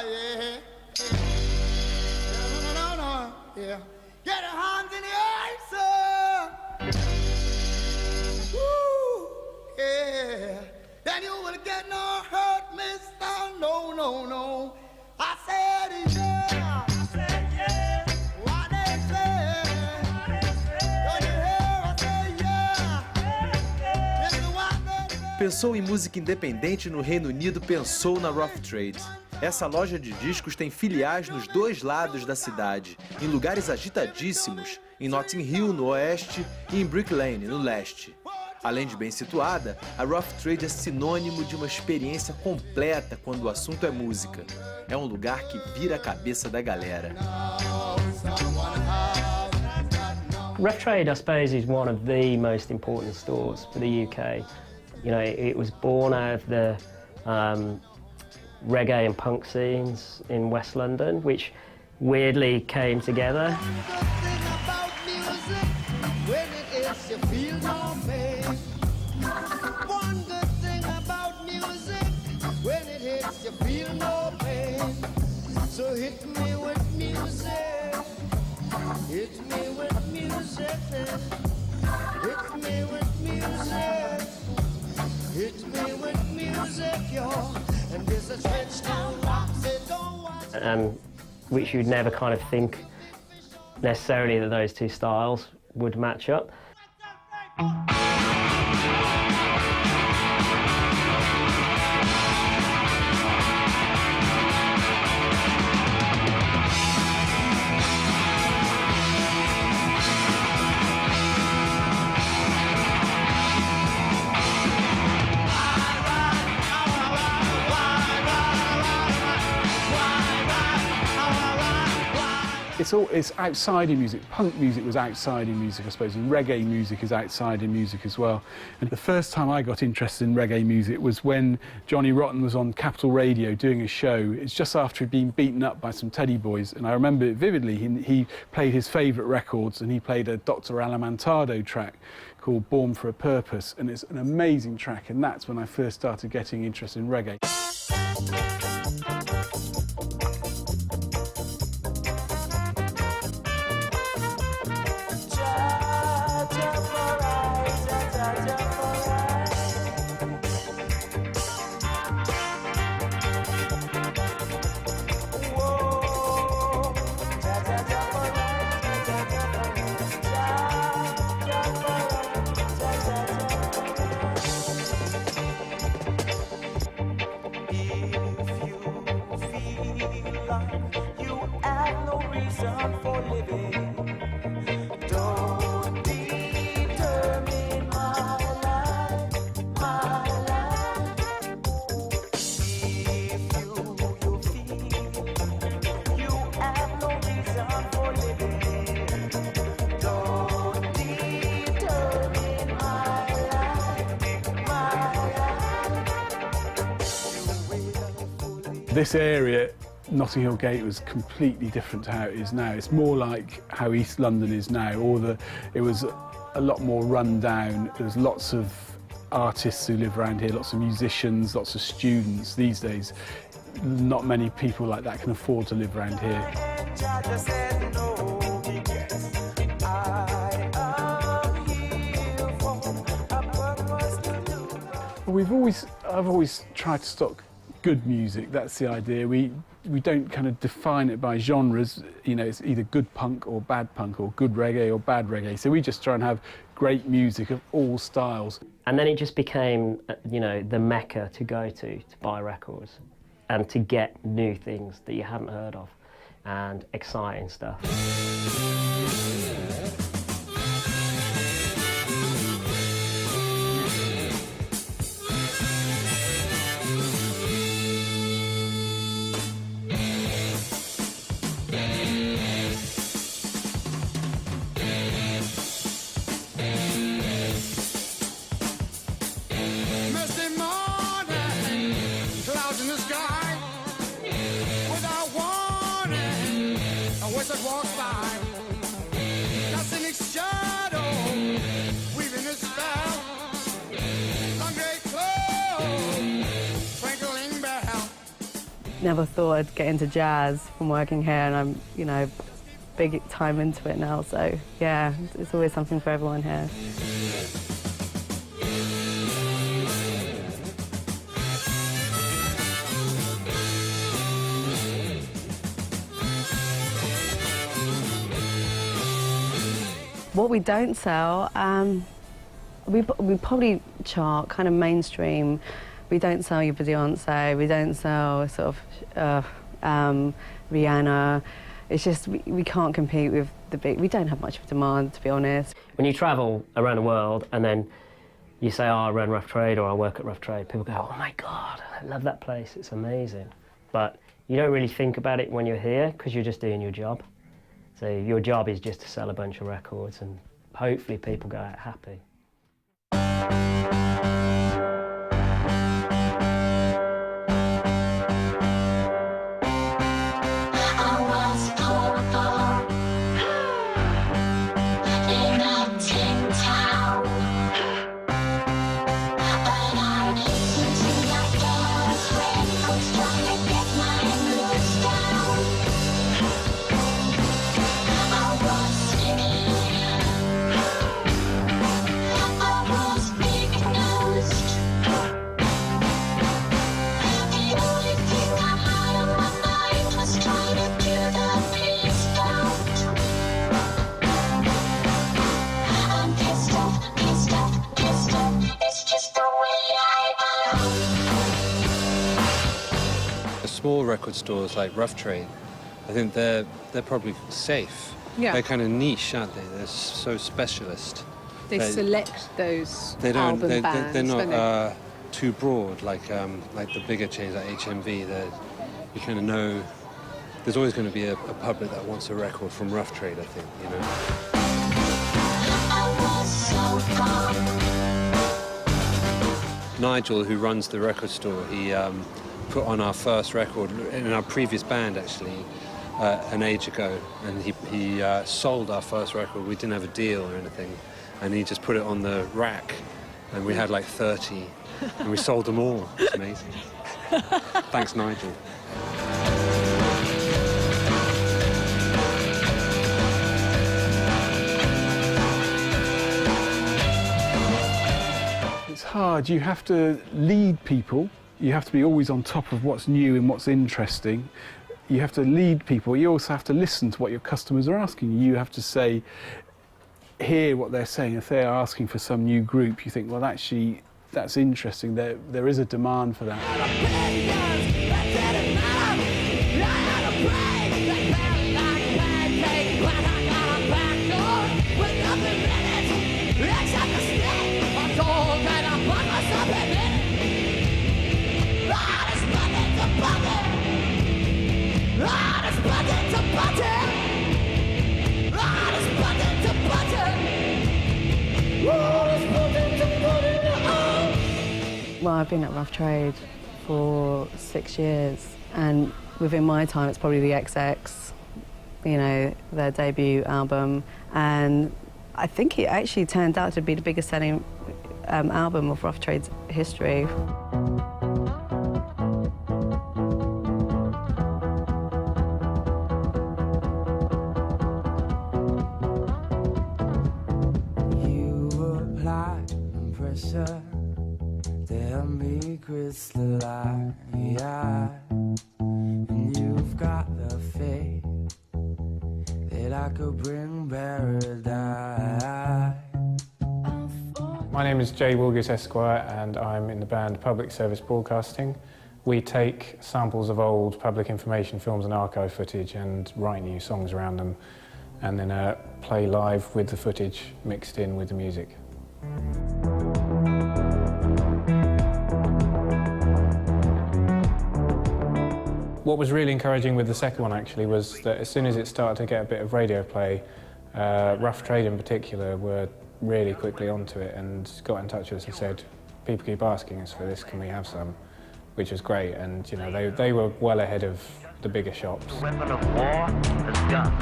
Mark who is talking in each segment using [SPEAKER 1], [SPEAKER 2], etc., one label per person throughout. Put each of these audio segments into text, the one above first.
[SPEAKER 1] yeah. No, no, no, yeah. Get your hands in the air, sir. Woo, yeah. Then you will get no hurt, mister. No, no, no. I said yeah. I said yeah. What they say? Don't you hear? I say yeah. This is what they say.
[SPEAKER 2] Pensou em música independente no Reino Unido, pensou na Rough Trade. Essa loja de discos tem filiais nos dois lados da cidade, em lugares agitadíssimos, em Notting Hill, no oeste, e em Brick Lane, no leste. Além de bem situada, a Rough Trade é sinônimo de uma experiência completa quando o assunto é música. É um lugar que vira a cabeça da galera.
[SPEAKER 3] Rough Trade, I suppose, is one of the most important stores for the UK. You know, it was born out of the reggae and punk scenes in West London, which weirdly came together.
[SPEAKER 1] So hit me with music, hit me with music, hit me with music, hit me with music, yo. And there's a stretch down rock, say don't watch.
[SPEAKER 3] Which you'd never kind of think necessarily that those two styles would match up.
[SPEAKER 4] It's outside in music. Punk music was outside in music, I suppose, and reggae music is outside in music as well. And the first time I got interested in reggae music was when Johnny Rotten was on Capital Radio doing a show. It's just after he'd been beaten up by some teddy boys, and I remember it vividly. He played his favourite records, and he played a Dr. Alamantado track called Born for a Purpose, and it's an amazing track, and that's when I first started getting interested in reggae. This area, Notting Hill Gate, was completely different to how it is now. It's more like how East London is now. It was a lot more run down. There's lots of artists who live around here, lots of musicians, lots of students. These days, not many people like that can afford to live around here. I've always tried to stock good music. That's the idea. We don't kind of define it by genres. You know, it's either good punk or bad punk, or good reggae or bad reggae. So we just try and have great music of all styles.
[SPEAKER 3] And then it just became, you know, the mecca to go to buy records and to get new things that you haven't heard of and exciting stuff.
[SPEAKER 5] never thought I'd get into jazz from working here, and I'm, you know, big time into it now, so yeah, it's always something for everyone here. What we don't sell, we probably chart kind of mainstream. We don't sell your Beyonce, we don't sell sort of Rihanna. It's just we can't compete with the big. We don't have much of a demand, to be honest.
[SPEAKER 3] When you travel around the world and then you say, oh, I run Rough Trade or I work at Rough Trade, people go, oh my God, I love that place, it's amazing. But you don't really think about it when you're here because you're just doing your job. So your job is just to sell a bunch of records and hopefully people go out happy.
[SPEAKER 6] Small record stores like Rough Trade, I think they're probably safe.
[SPEAKER 7] Yeah.
[SPEAKER 6] They're kind of niche, aren't they? They're so specialist.
[SPEAKER 7] They select those album bands.
[SPEAKER 6] They're not too broad like the bigger chains like HMV. You kind of know there's always going to be a public that wants a record from Rough Trade, I think, you know. Nigel, who runs the record store, he put on our first record in our previous band, actually, an age ago, and he sold our first record. We didn't have a deal or anything, and he just put it on the rack, and we had like 30, and we sold them all. It's amazing. Thanks, Nigel.
[SPEAKER 4] It's hard. You have to lead people. You have to be always on top of what's new and what's interesting. You have to lead people. You also have to listen to what your customers are asking you. You have to hear what they're saying. If they're asking for some new group, you think, well, actually, that's interesting. There is a demand for that.
[SPEAKER 5] Well, I've been at Rough Trade for 6 years, and within my time it's probably the XX, you know, their debut album, and I think it actually turned out to be the biggest selling album of Rough Trade's history.
[SPEAKER 8] And you've got the faith that I could bring paradise.
[SPEAKER 9] My name is Jay Wilgis Esquire, and I'm in the band Public Service Broadcasting. We take samples of old public information films and archive footage and write new songs around them, and then play live with the footage mixed in with the music. What was really encouraging with the second one, actually, was that as soon as it started to get a bit of radio play, Rough Trade in particular were really quickly onto it and got in touch with us and said, people keep asking us for this, can we have some? Which was great, and you know, they were well ahead of the bigger shops.
[SPEAKER 10] The weapon of war is guns.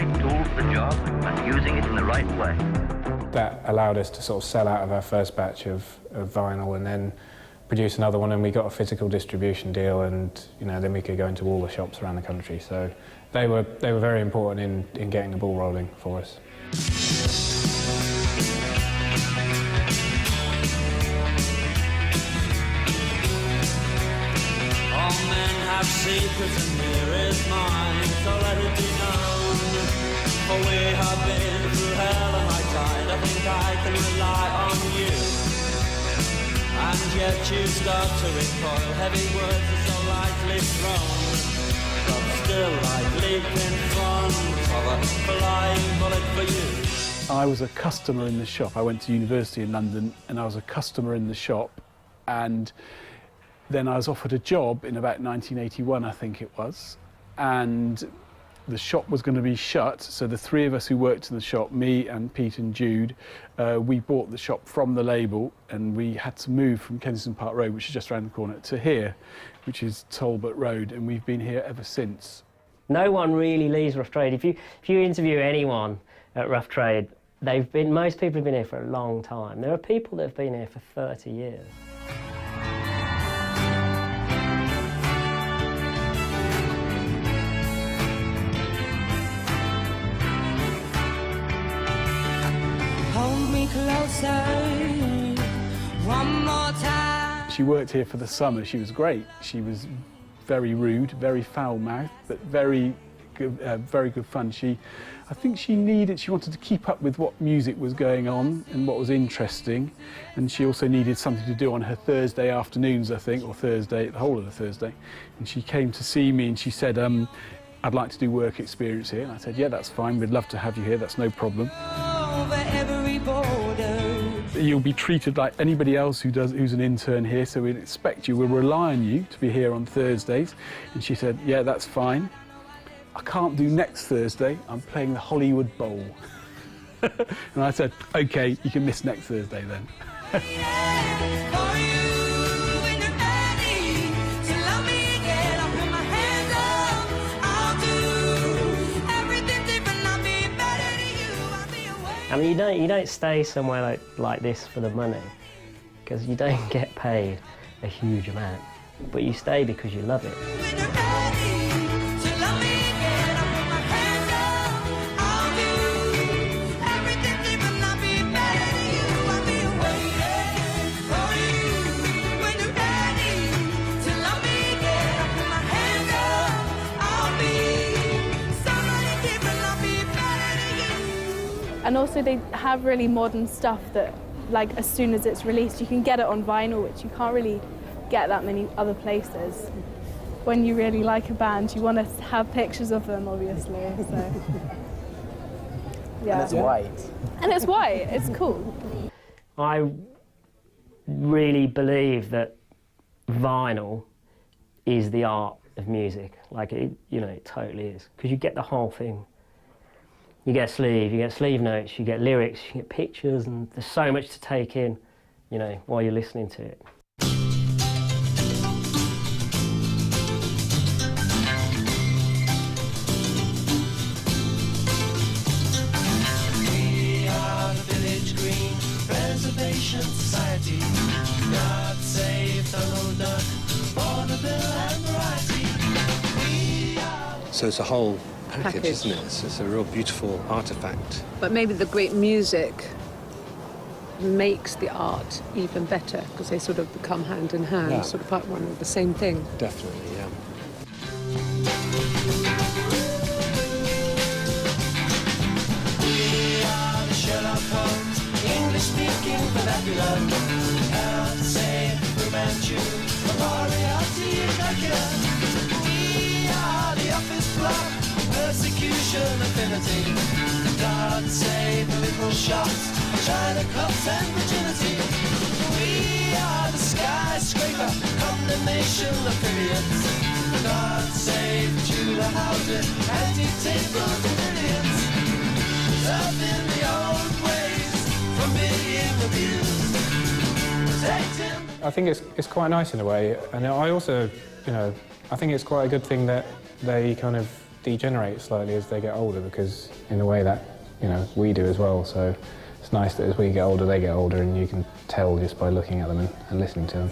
[SPEAKER 10] right tool for the job and using it in the right way.
[SPEAKER 9] That allowed us to sort of sell out of our first batch of vinyl and then produce another one, and we got a physical distribution deal, and then we could go into all the shops around the country. So they were very important in getting the ball rolling for us.
[SPEAKER 8] All men have secrets and here is mine, so let it be known. For we have been through hell and high tide, I think I can rely on you. And yet you start to recoil, heavy words are so lightly thrown. But still I leap in front of a flying bullet for you.
[SPEAKER 4] I was a customer in the shop. I went to university in London and I was a customer in the shop, and then I was offered a job in about 1981, I think it was, and the shop was going to be shut, so the three of us who worked in the shop, me and Pete and Jude, we bought the shop from the label, and we had to move from Kensington Park Road, which is just around the corner, to here, which is Talbot Road, and we've been here ever since.
[SPEAKER 3] No one really leaves Rough Trade. If you interview anyone at Rough Trade, most people have been here for a long time. There are people that have been here for 30 years.
[SPEAKER 8] Hold me closer, one more time.
[SPEAKER 4] She worked here for the summer. She was great. She was very rude, very foul-mouthed, but very good fun. I think she wanted to keep up with what music was going on and what was interesting, and she also needed something to do on her Thursday afternoons, I think, or the whole of the Thursday. And she came to see me and she said, I'd like to do work experience here. And I said, yeah, that's fine, we'd love to have you here, that's no problem. You'll be treated like anybody else who's an intern here, so we'd expect you, we'll rely on you to be here on Thursdays. And she said, yeah, that's fine. I can't do next Thursday, I'm playing the Hollywood Bowl. And I said, okay, you can miss next Thursday then.
[SPEAKER 3] I mean, you don't stay somewhere like this for the money, because you don't get paid a huge amount, but you stay because you love it.
[SPEAKER 11] And also they have really modern stuff that, like, as soon as it's released, you can get it on vinyl, which you can't really get that many other places. When you really like a band, you want to have pictures of them, obviously, so. Yeah.
[SPEAKER 12] And it's white.
[SPEAKER 11] And it's white, it's cool.
[SPEAKER 3] I really believe that vinyl is the art of music. Like, it totally is. Because you get the whole thing. You get sleeve notes, you get lyrics, you get pictures, and there's so much to take in, while you're listening to it.
[SPEAKER 8] We are the Village Green Preservation Society. God save Donald Duck, Bonneville and Variety.
[SPEAKER 6] So it's a whole package, isn't it? It's a real beautiful artifact.
[SPEAKER 7] But maybe the great music makes the art even better, because they sort of become hand in hand, sort of part one of the same thing.
[SPEAKER 6] Definitely, yeah.
[SPEAKER 8] We are the Sherlock Holmes, English-speaking vernacular. God save Fu Manchu, Moriarty and Dracula. We are the office block, persecution affinity. God save the liberal shots, China cups and virginity. We are the skyscraper, condemnation affiliates. God save Tudor houses, anti-table millions. Love in the old ways, from being abused. Protecting.
[SPEAKER 9] I think it's quite nice in a way, and I also, I think it's quite a good thing that they kind of degenerate slightly as they get older, because in a way that, you know, we do as well. So it's nice that as we get older, they get older, and you can tell just by looking at them and listening to them.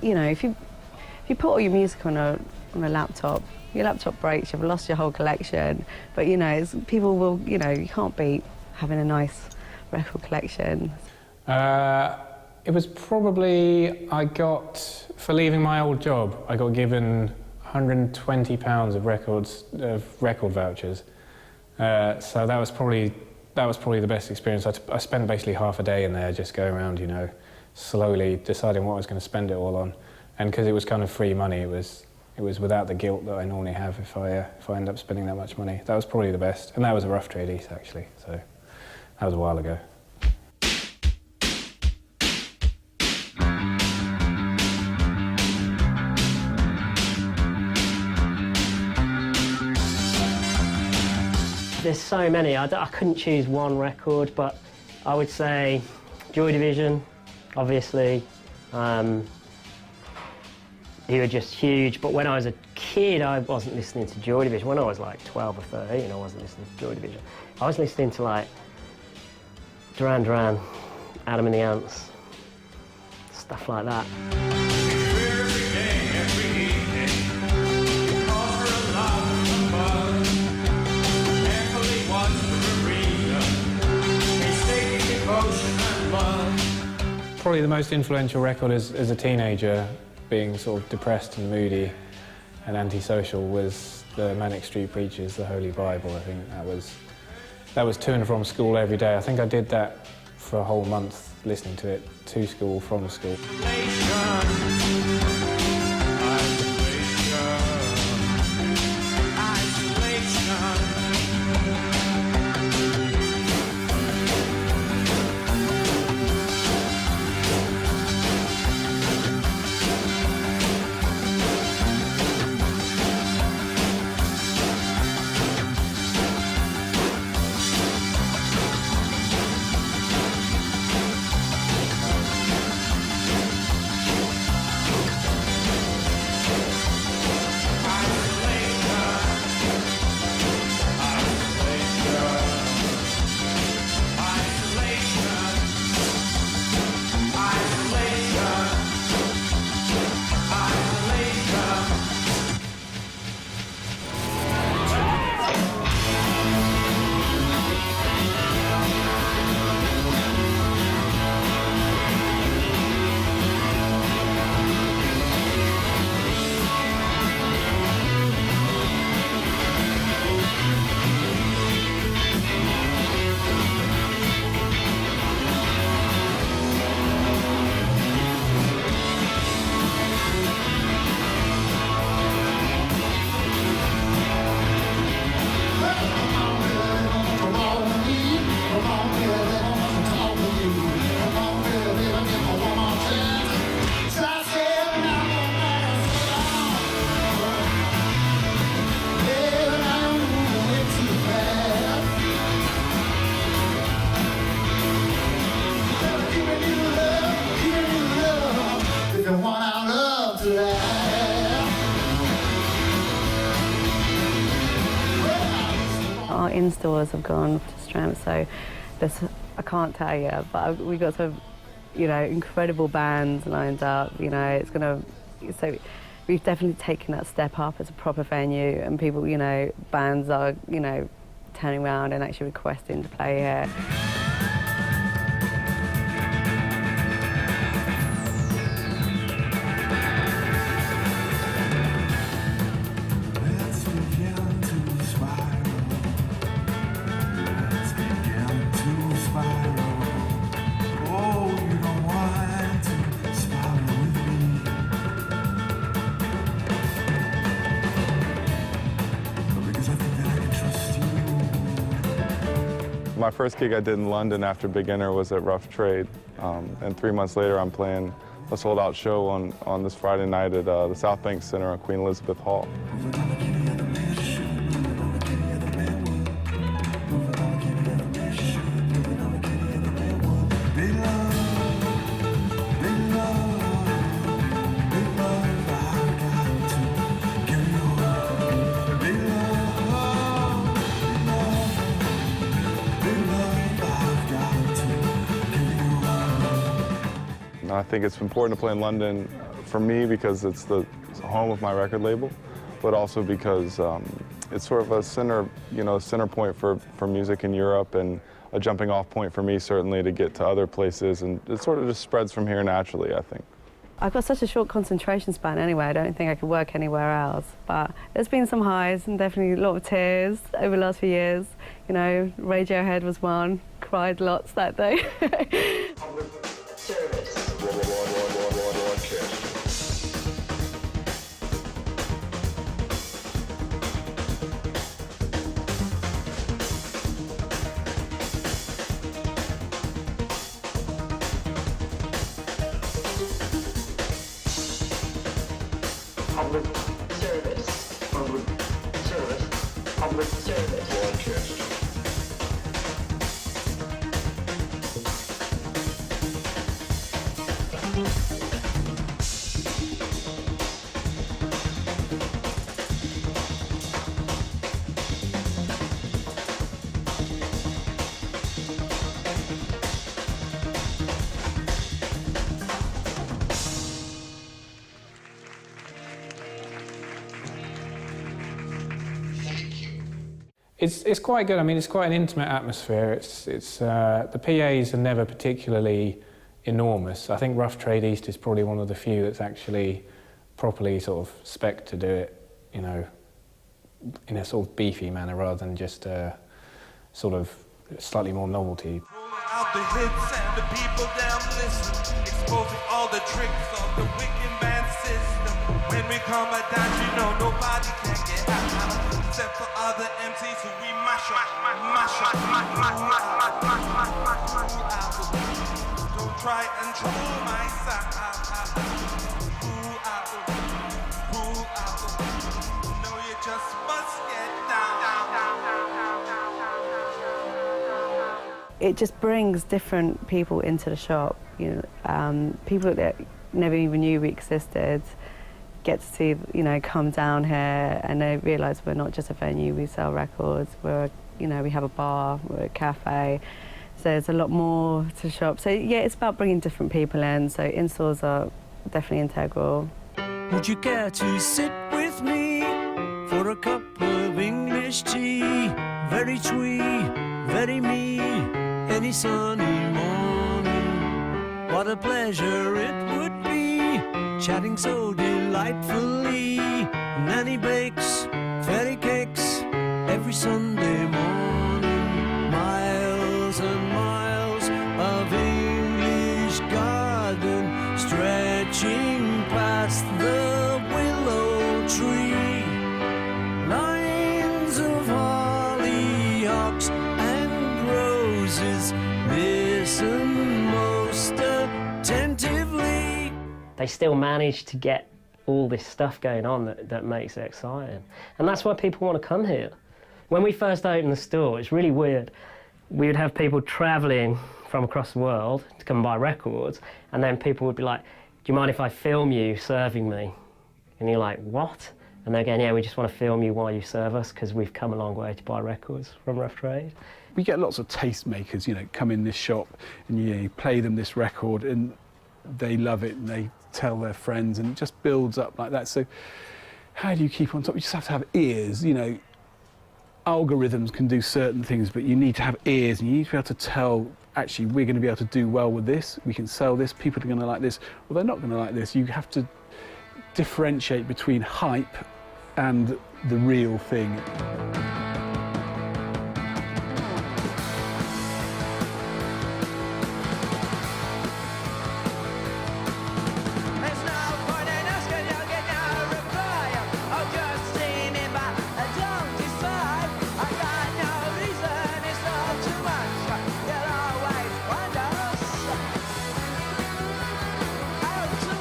[SPEAKER 5] You know, if you put all your music on a laptop, your laptop breaks, you've lost your whole collection. But you know, people will, you know, you can't beat having a nice record collection.
[SPEAKER 9] It was probably, for leaving my old job, I got given £120 of record vouchers. So that was probably the best experience. I spent basically half a day in there just going around, you know, slowly deciding what I was going to spend it all on. And because it was kind of free money, it was without the guilt that I normally have if I end up spending that much money. That was probably the best. And that was a Rough Trade East, actually, so that was a while ago.
[SPEAKER 3] There's so many. I couldn't choose one record, but I would say Joy Division, obviously. Who were just huge, but when I was a kid, I wasn't listening to Joy Division. When I was like 12 or 13, I wasn't listening to Joy Division. I was listening to like Duran Duran, Adam and the Ants, stuff like that.
[SPEAKER 9] Probably the most influential record as a teenager, being sort of depressed and moody and antisocial, was the Manic Street Preachers, The Holy Bible. I think that was to and from school every day. I think I did that for a whole month, listening to it to school, from school.
[SPEAKER 5] Our in-stores have gone to strength, so I can't tell you, but we've got some, you know, incredible bands lined up. You know, so we've definitely taken that step up as a proper venue, and people, you know, bands are, you know, turning around and actually requesting to play here.
[SPEAKER 12] My first gig I did in London after Beginner was at Rough Trade, and 3 months later I'm playing a sold-out show on this Friday night at the South Bank Center on Queen Elizabeth Hall. I think it's important to play in London for me because it's the home of my record label, but also because it's sort of a center point for music in Europe and a jumping off point for me certainly to get to other places, and it sort of just spreads from here naturally, I think.
[SPEAKER 5] I've got such a short concentration span anyway, I don't think I could work anywhere else. But there's been some highs and definitely a lot of tears over the last few years. You know, Radiohead was one, cried lots that day.
[SPEAKER 8] Public service. Public service. Public service. Broadcast.
[SPEAKER 9] It's quite good. I mean, it's quite an intimate atmosphere. The PAs are never particularly enormous. I think Rough Trade East is probably one of the few that's actually properly sort of spec'd to do it, you know, in a sort of beefy manner rather than just sort of slightly more novelty.
[SPEAKER 8] Out the hits and the people down listen, exposing all the tricks of the wicked man system. When we come down, you know nobody can get out, except for other MCs who we mash up. Don't try and troll my sound. No, you just must get down.
[SPEAKER 5] It just brings different people into the shop, you know, people that never even knew we existed get to see, you know, come down here and they realise we're not just a venue, we sell records, we have a bar, we're a cafe, so there's a lot more to the shop. So yeah, it's about bringing different people in, so in-stores are definitely integral.
[SPEAKER 8] Would you care to sit with me for a cup of English tea? Very twee, very me, any sunny morning. What a pleasure it would be, chatting so delightfully. Nanny bakes fairy cakes every Sunday morning. Miles and miles of English garden stretching past the willow tree. Lines of hollyhocks and roses, listen most attentively.
[SPEAKER 3] They still manage to get all this stuff going on that makes it exciting. And that's why people want to come here. When we first opened the store, it's really weird. We would have people travelling from across the world to come and buy records, and then people would be like, do you mind if I film you serving me? And you're like, what? And they're going, yeah, we just want to film you while you serve us because we've come a long way to buy records from Rough Trade.
[SPEAKER 4] We get lots of tastemakers, you know, come in this shop and you play them this record and they love it and they tell their friends and it just builds up like that. So how do you keep on top? You just have to have ears, you know. Algorithms can do certain things, but you need to have ears and you need to be able to tell, actually, we're going to be able to do well with this, we can sell this, people are going to like this, or they're not going to like this. You have to differentiate between hype and the real thing.
[SPEAKER 8] Out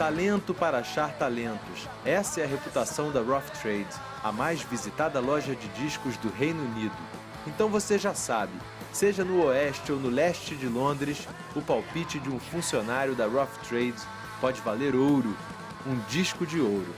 [SPEAKER 2] Talento para achar talentos. Essa é a reputação da Rough Trade, a mais visitada loja de discos do Reino Unido. Então você já sabe, seja no oeste ou no leste de Londres, o palpite de um funcionário da Rough Trade pode valer ouro, um disco de ouro.